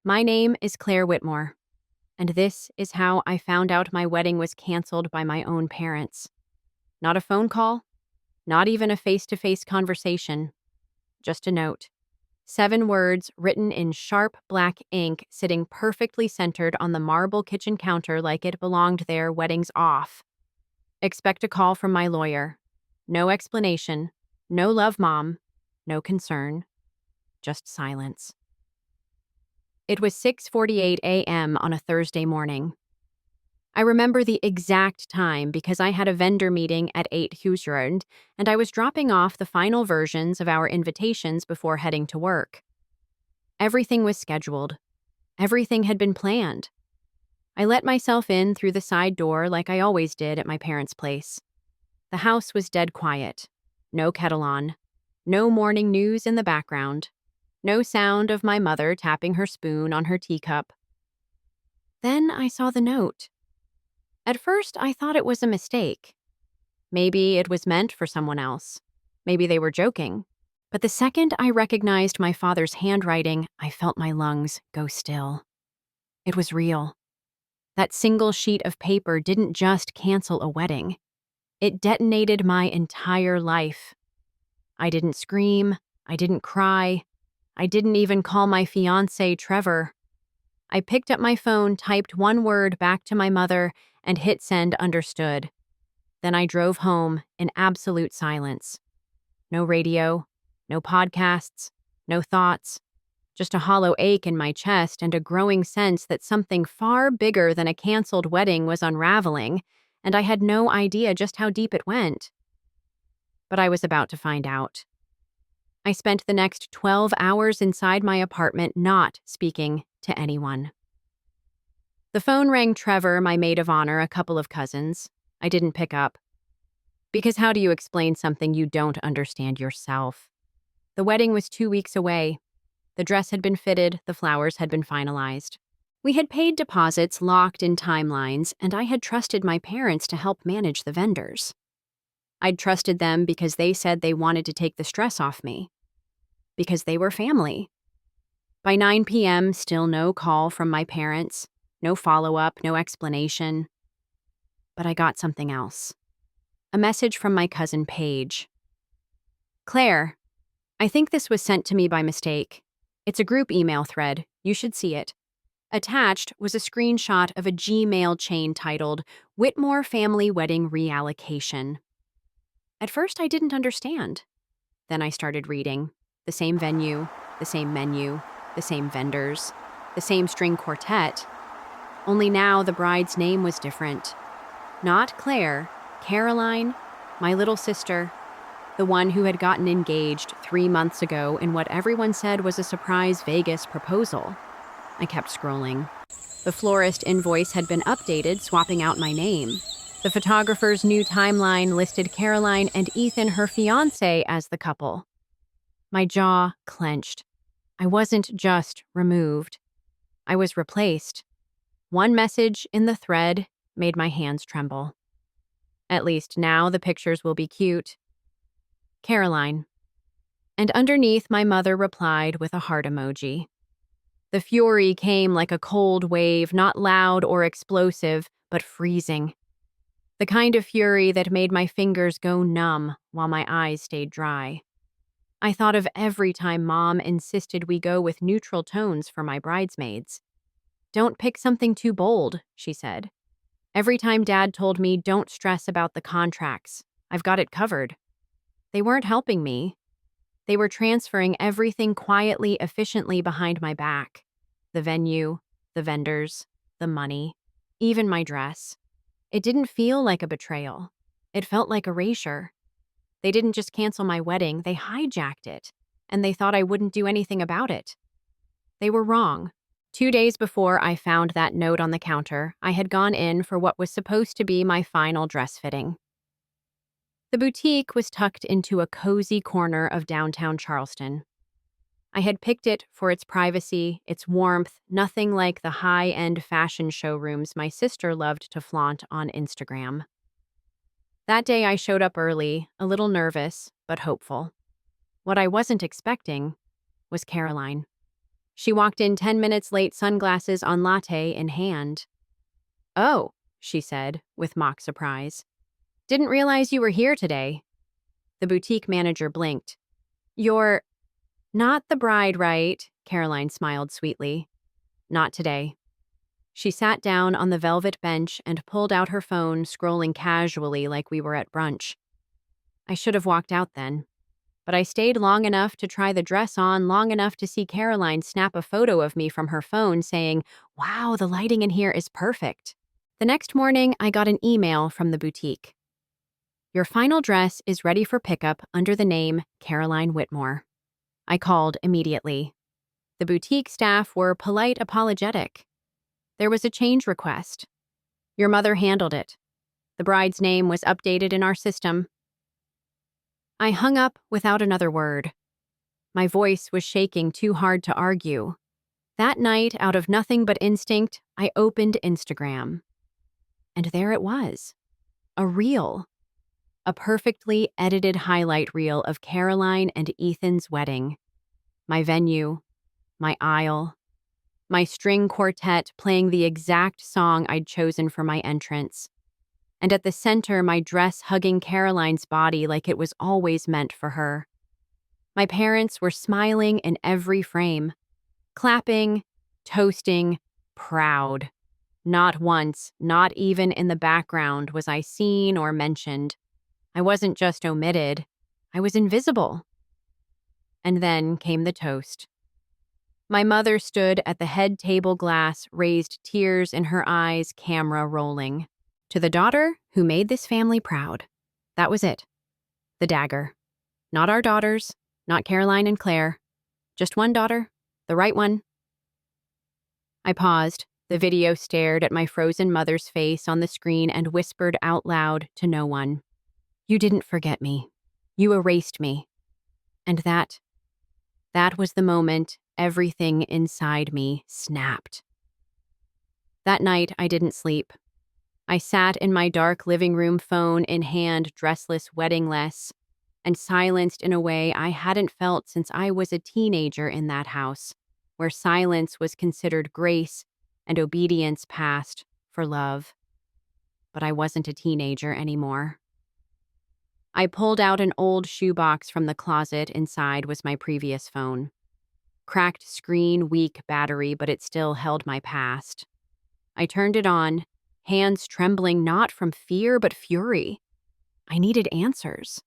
My name is Claire Whitmore, and this is how I found out my wedding was canceled by my own parents. Not a phone call, not even a face-to-face conversation, just a note. 7 words written in sharp black ink sitting perfectly centered on the marble kitchen counter like it belonged there. Weddings off. Expect a call from my lawyer. No explanation, no love mom, no concern, just silence. It was 6:48 a.m. on a Thursday morning. I remember the exact time because I had a vendor meeting at 8:00 and I was dropping off the final versions of our invitations before heading to work. Everything was scheduled. Everything had been planned. I let myself in through the side door like I always did at my parents' place. The house was dead quiet. No kettle on. No morning news in the background. No sound of my mother tapping her spoon on her teacup. Then I saw the note. At first, I thought it was a mistake. Maybe it was meant for someone else. Maybe they were joking. But the second I recognized my father's handwriting, I felt my lungs go still. It was real. That single sheet of paper didn't just cancel a wedding. It detonated my entire life. I didn't scream. I didn't cry. I didn't even call my fiancé Trevor. I picked up my phone, typed one word back to my mother, and hit send. Understood. Then I drove home in absolute silence. No radio, no podcasts, no thoughts, just a hollow ache in my chest and a growing sense that something far bigger than a canceled wedding was unraveling, and I had no idea just how deep it went. But I was about to find out. I spent the next 12 hours inside my apartment not speaking to anyone. The phone rang. Trevor, my maid of honor, a couple of cousins. I didn't pick up. Because how do you explain something you don't understand yourself? The wedding was 2 weeks away. The dress had been fitted, the flowers had been finalized. We had paid deposits locked in timelines, and I had trusted my parents to help manage the vendors. I'd trusted them because they said they wanted to take the stress off me. Because they were family. By 9 p.m., still no call from my parents, no follow-up, no explanation. But I got something else. A message from my cousin Paige. Claire, I think this was sent to me by mistake. It's a group email thread. You should see it. Attached was a screenshot of a Gmail chain titled Whitmore Family Wedding Reallocation. At first, I didn't understand. Then I started reading. The same venue, the same menu, the same vendors, the same string quartet. Only now the bride's name was different. Not Claire, Caroline, my little sister, the one who had gotten engaged 3 months ago in what everyone said was a surprise Vegas proposal. I kept scrolling. The florist invoice had been updated, swapping out my name. The photographer's new timeline listed Caroline and Ethan, her fiancé, as the couple. My jaw clenched. I wasn't just removed. I was replaced. One message in the thread made my hands tremble. At least now the pictures will be cute. Caroline. And underneath, my mother replied with a heart emoji. The fury came like a cold wave, not loud or explosive, but freezing. The kind of fury that made my fingers go numb while my eyes stayed dry. I thought of every time Mom insisted we go with neutral tones for my bridesmaids. Don't pick something too bold, she said. Every time Dad told me, don't stress about the contracts. I've got it covered. They weren't helping me. They were transferring everything quietly, efficiently behind my back. The venue, the vendors, the money, even my dress. It didn't feel like a betrayal. It felt like erasure. They didn't just cancel my wedding, they hijacked it, and they thought I wouldn't do anything about it. They were wrong. 2 days before I found that note on the counter, I had gone in for what was supposed to be my final dress fitting. The boutique was tucked into a cozy corner of downtown Charleston. I had picked it for its privacy, its warmth, nothing like the high-end fashion showrooms my sister loved to flaunt on Instagram. That day I showed up early, a little nervous, but hopeful. What I wasn't expecting was Caroline. She walked in 10 minutes late, sunglasses on, latte in hand. "Oh," she said, with mock surprise. "Didn't realize you were here today." The boutique manager blinked. "You're not the bride, right?" Caroline smiled sweetly. "Not today." She sat down on the velvet bench and pulled out her phone, scrolling casually like we were at brunch. I should have walked out then. But I stayed long enough to try the dress on, long enough to see Caroline snap a photo of me from her phone saying, "Wow, the lighting in here is perfect." The next morning, I got an email from the boutique. "Your final dress is ready for pickup under the name Caroline Whitmore." I called immediately. The boutique staff were polite, apologetic. There was a change request. "Your mother handled it. The bride's name was updated in our system." I hung up without another word. My voice was shaking too hard to argue. That night, out of nothing but instinct, I opened Instagram. And there it was. A reel. A perfectly edited highlight reel of Caroline and Ethan's wedding. My venue, my aisle, my string quartet playing the exact song I'd chosen for my entrance. And at the center, my dress hugging Caroline's body like it was always meant for her. My parents were smiling in every frame, clapping, toasting, proud. Not once, not even in the background, was I seen or mentioned. I wasn't just omitted, I was invisible. And then came the toast. My mother stood at the head table glass, raised, tears in her eyes, camera rolling. "To the daughter who made this family proud." That was it. The dagger. Not our daughters, not Caroline and Claire. Just one daughter, the right one. I paused. The video stared at my frozen mother's face on the screen and whispered out loud to no one. "You didn't forget me. You erased me." And that was the moment everything inside me snapped. That night, I didn't sleep. I sat in my dark living room, phone in hand, dressless, weddingless, and silenced in a way I hadn't felt since I was a teenager in that house, where silence was considered grace and obedience passed for love. But I wasn't a teenager anymore. I pulled out an old shoebox from the closet. Inside was my previous phone. Cracked screen, weak battery, but it still held my past. I turned it on, hands trembling not from fear but fury. I needed answers.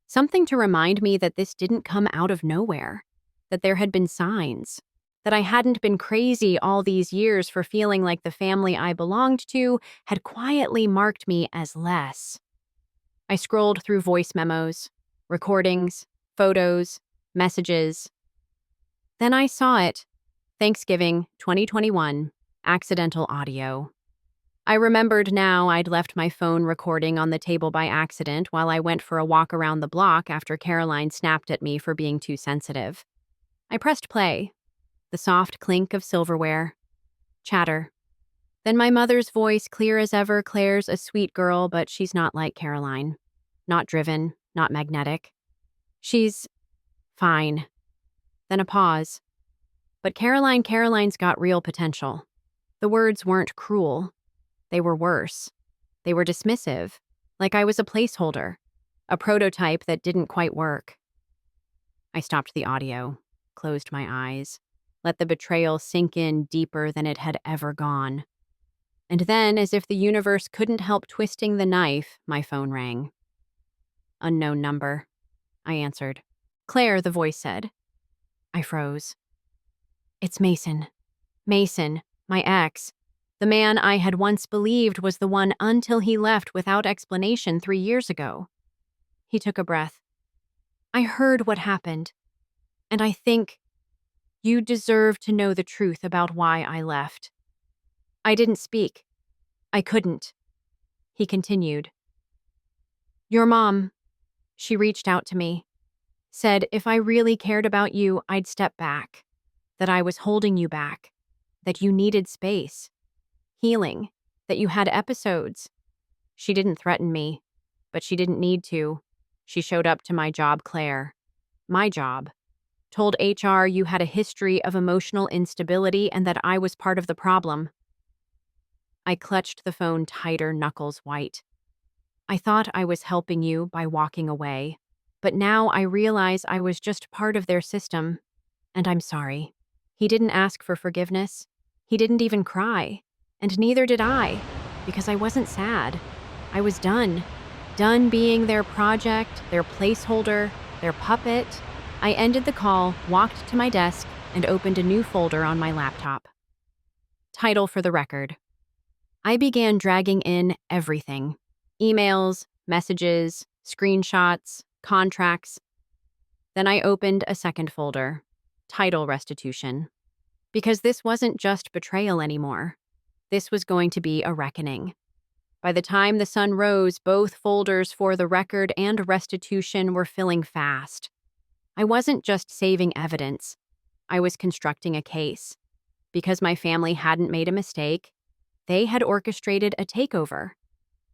Something to remind me that this didn't come out of nowhere, that there had been signs, that I hadn't been crazy all these years for feeling like the family I belonged to had quietly marked me as less. I scrolled through voice memos, recordings, photos, messages. Then I saw it. Thanksgiving 2021, accidental audio. I remembered now I'd left my phone recording on the table by accident while I went for a walk around the block after Caroline snapped at me for being too sensitive. I pressed play. The soft clink of silverware. Chatter. Then my mother's voice, clear as ever. "Claire's a sweet girl, but she's not like Caroline. Not driven, not magnetic. She's fine." Then a pause. "But Caroline's got real potential." The words weren't cruel. They were worse. They were dismissive, like I was a placeholder, a prototype that didn't quite work. I stopped the audio, closed my eyes, let the betrayal sink in deeper than it had ever gone. And then, as if the universe couldn't help twisting the knife, my phone rang. "Unknown number," I answered. "Claire," the voice said. I froze. "It's Mason. Mason, my ex. The man I had once believed was the one until he left without explanation 3 years ago." He took a breath. "I heard what happened, and I think you deserve to know the truth about why I left." I didn't speak. I couldn't. He continued. "Your mom, she reached out to me, said if I really cared about you, I'd step back, that I was holding you back, that you needed space, healing, that you had episodes. She didn't threaten me, but she didn't need to. She showed up to my job, Claire. My job. Told HR you had a history of emotional instability and that I was part of the problem. I clutched the phone tighter, knuckles white. I thought I was helping you by walking away, but now I realize I was just part of their system, and I'm sorry. He didn't ask for forgiveness. He didn't even cry, and neither did I, because I wasn't sad. I was done. Done being their project, their placeholder, their puppet. I ended the call, walked to my desk, and opened a new folder on my laptop. Title for the record. I began dragging in everything. Emails, messages, screenshots, contracts. Then I opened a second folder. Title restitution. Because this wasn't just betrayal anymore. This was going to be a reckoning. By the time the sun rose, both folders for the record and restitution were filling fast. I wasn't just saving evidence. I was constructing a case. Because my family hadn't made a mistake, they had orchestrated a takeover.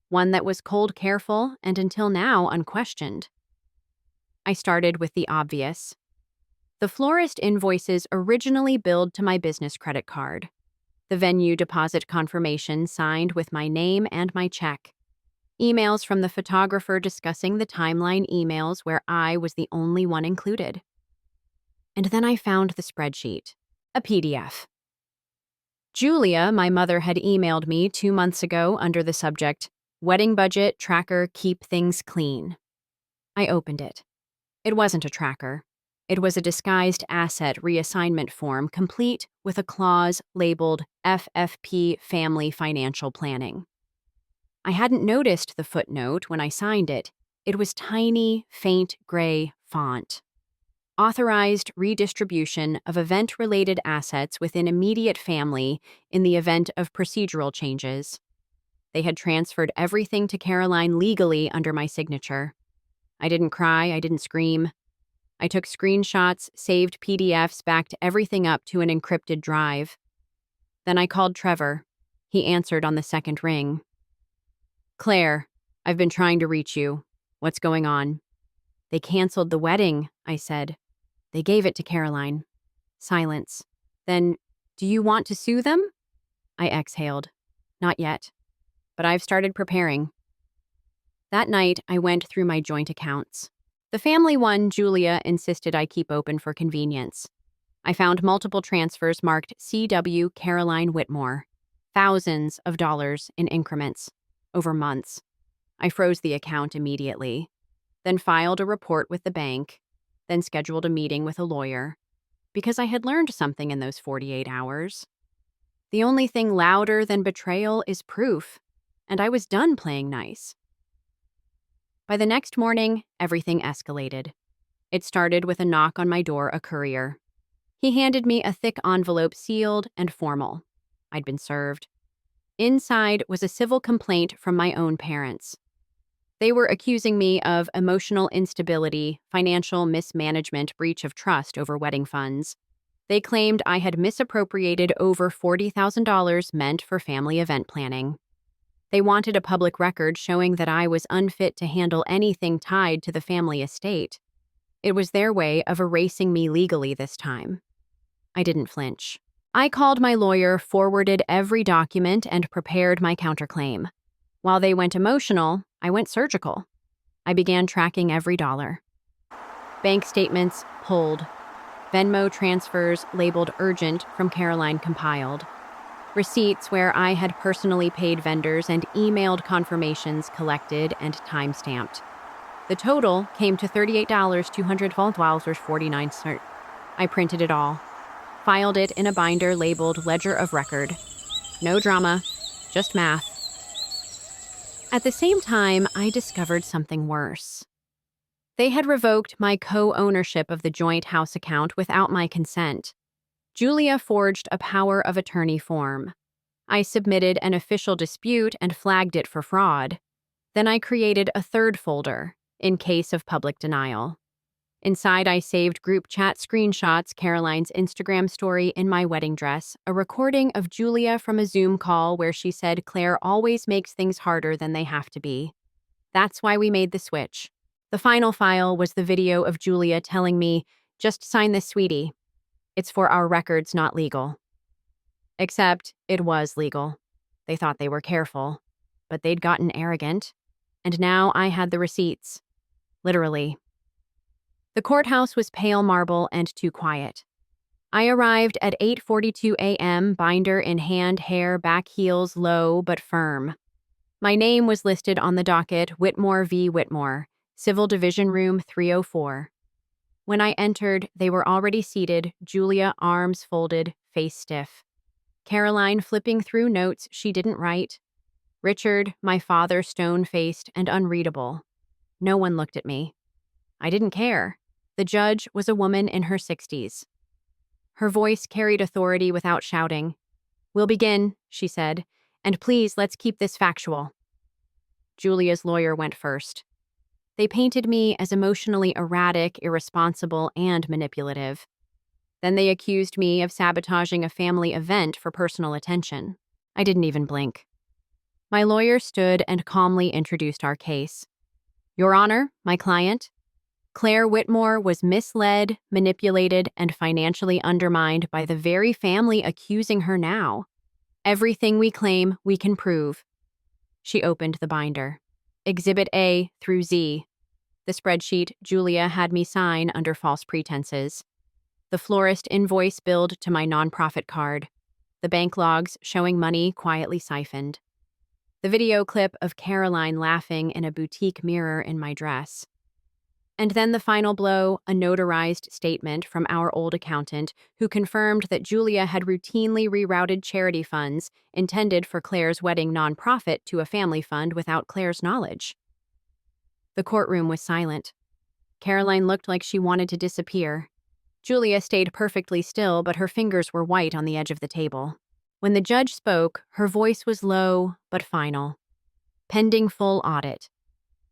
One that was cold, careful, and until now unquestioned. I started with the obvious. The florist invoices originally billed to my business credit card. The venue deposit confirmation signed with my name and my check. Emails from the photographer discussing the timeline emails where I was the only one included. And then I found the spreadsheet, a PDF. Julia, my mother, had emailed me 2 months ago under the subject, Wedding Budget Tracker Keep Things Clean. I opened it. It wasn't a tracker. It was a disguised asset reassignment form complete with a clause labeled FFP Family Financial Planning. I hadn't noticed the footnote when I signed it. It was tiny, faint gray font. Authorized redistribution of event-related assets within immediate family in the event of procedural changes. They had transferred everything to Caroline legally under my signature. I didn't cry, I didn't scream. I took screenshots, saved PDFs, backed everything up to an encrypted drive. Then I called Trevor. He answered on the second ring. Claire, I've been trying to reach you. What's going on? They canceled the wedding, I said. They gave it to Caroline. Silence. Then, do you want to sue them? I exhaled. Not yet. But I've started preparing. That night, I went through my joint accounts. The family one, Julia, insisted I keep open for convenience. I found multiple transfers marked C.W. Caroline Whitmore. Thousands of dollars in increments. Over months. I froze the account immediately. Then filed a report with the bank. Then scheduled a meeting with a lawyer. Because I had learned something in those 48 hours. The only thing louder than betrayal is proof. And I was done playing nice. By the next morning, everything escalated. It started with a knock on my door, a courier. He handed me a thick envelope sealed and formal. I'd been served. Inside was a civil complaint from my own parents. They were accusing me of emotional instability, financial mismanagement, breach of trust over wedding funds. They claimed I had misappropriated over $40,000 meant for family event planning. They wanted a public record showing that I was unfit to handle anything tied to the family estate. It was their way of erasing me legally this time. I didn't flinch. I called my lawyer, forwarded every document, and prepared my counterclaim. While they went emotional, I went surgical. I began tracking every dollar. Bank statements pulled. Venmo transfers labeled urgent from Caroline compiled. Receipts where I had personally paid vendors and emailed confirmations collected and time-stamped. The total came to $38,212.49. I printed it all. Filed it in a binder labeled Ledger of Record. No drama, just math. At the same time, I discovered something worse. They had revoked my co-ownership of the joint house account without my consent. Julia forged a power of attorney form. I submitted an official dispute and flagged it for fraud. Then I created a third folder, in case of public denial. Inside, I saved group chat screenshots, Caroline's Instagram story in my wedding dress, a recording of Julia from a Zoom call where she said Claire always makes things harder than they have to be. That's why we made the switch. The final file was the video of Julia telling me, Just sign this, sweetie. It's for our records, not legal. Except it was legal. They thought they were careful, but they'd gotten arrogant. And now I had the receipts. Literally. The courthouse was pale marble and too quiet. I arrived at 8:42 a.m., binder in hand, hair, back heels low but firm. My name was listed on the docket, Whitmore v. Whitmore, Civil Division Room 304. When I entered, they were already seated, Julia arms folded, face stiff. Caroline flipping through notes she didn't write. Richard, my father, stone-faced and unreadable. No one looked at me. I didn't care. The judge was a woman in her 60s. Her voice carried authority without shouting. "We'll begin," she said, "and please let's keep this factual." Julia's lawyer went first. They painted me as emotionally erratic, irresponsible, and manipulative. Then they accused me of sabotaging a family event for personal attention. I didn't even blink. My lawyer stood and calmly introduced our case. "Your Honor, my client, Claire Whitmore was misled, manipulated, and financially undermined by the very family accusing her now. Everything we claim, we can prove." She opened the binder. Exhibit A through Z. The spreadsheet Julia had me sign under false pretenses. The florist invoice billed to my nonprofit card. The bank logs showing money quietly siphoned. The video clip of Caroline laughing in a boutique mirror in my dress. And then the final blow, a notarized statement from our old accountant who confirmed that Julia had routinely rerouted charity funds intended for Claire's wedding nonprofit to a family fund without Claire's knowledge. The courtroom was silent. Caroline looked like she wanted to disappear. Julia stayed perfectly still, but her fingers were white on the edge of the table. When the judge spoke, her voice was low but final. Pending full audit.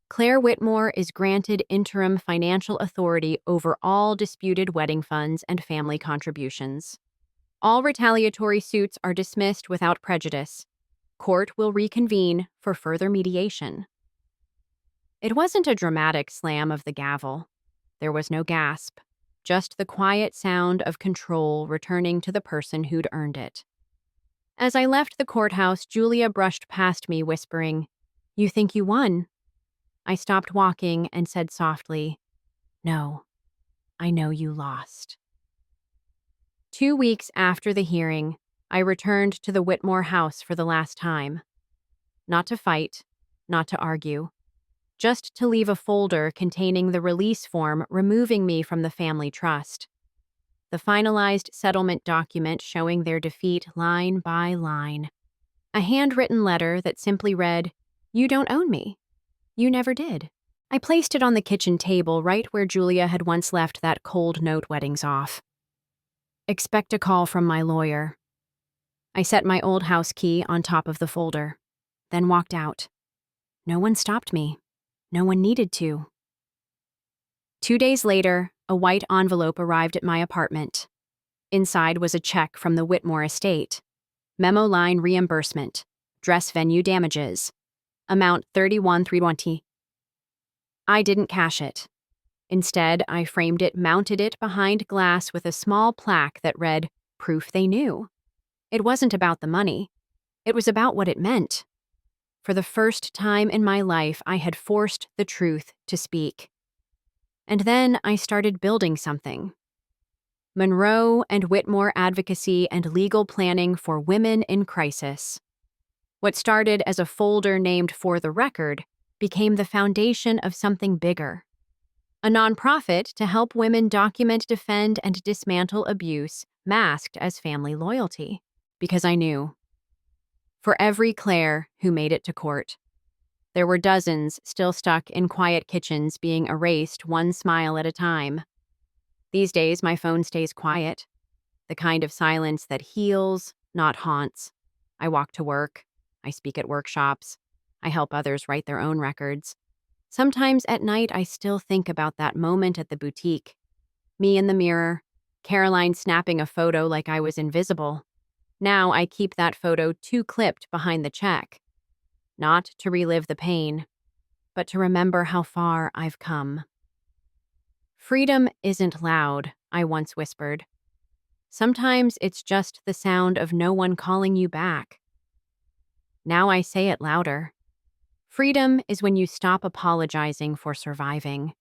Claire Whitmore is granted interim financial authority over all disputed wedding funds and family contributions. All retaliatory suits are dismissed without prejudice. Court will reconvene for further mediation. It wasn't a dramatic slam of the gavel. There was no gasp, just the quiet sound of control returning to the person who'd earned it. As I left the courthouse, Julia brushed past me, whispering, "You think you won?" I stopped walking and said softly, "No, I know you lost." 2 weeks after the hearing, I returned to the Whitmore house for the last time. Not to fight, not to argue, just to leave a folder containing the release form removing me from the family trust. The finalized settlement document showing their defeat line by line. A handwritten letter that simply read, "You don't own me. You never did." I placed it on the kitchen table right where Julia had once left that cold note weddings off. Expect a call from my lawyer. I set my old house key on top of the folder, then walked out. No one stopped me. No one needed to. 2 days later, a white envelope arrived at my apartment. Inside was a check from the Whitmore estate. Memo line reimbursement. Dress venue damages. Amount $31,320. I didn't cash it. Instead, I framed it, mounted it behind glass with a small plaque that read, "Proof they knew." It wasn't about the money. It was about what it meant. For the first time in my life, I had forced the truth to speak. And then I started building something. Monroe and Whitmore Advocacy and Legal Planning for Women in Crisis. What started as a folder named For the Record became the foundation of something bigger. A nonprofit to help women document, defend, and dismantle abuse masked as family loyalty. Because I knew. For every Claire who made it to court, there were dozens still stuck in quiet kitchens being erased one smile at a time. These days, my phone stays quiet. The kind of silence that heals, not haunts. I walk to work. I speak at workshops. I help others write their own records. Sometimes at night, I still think about that moment at the boutique. Me in the mirror, Caroline snapping a photo like I was invisible. Now I keep that photo clipped behind the check. Not to relive the pain, but to remember how far I've come. Freedom isn't loud, I once whispered. Sometimes it's just the sound of no one calling you back. Now I say it louder. Freedom is when you stop apologizing for surviving.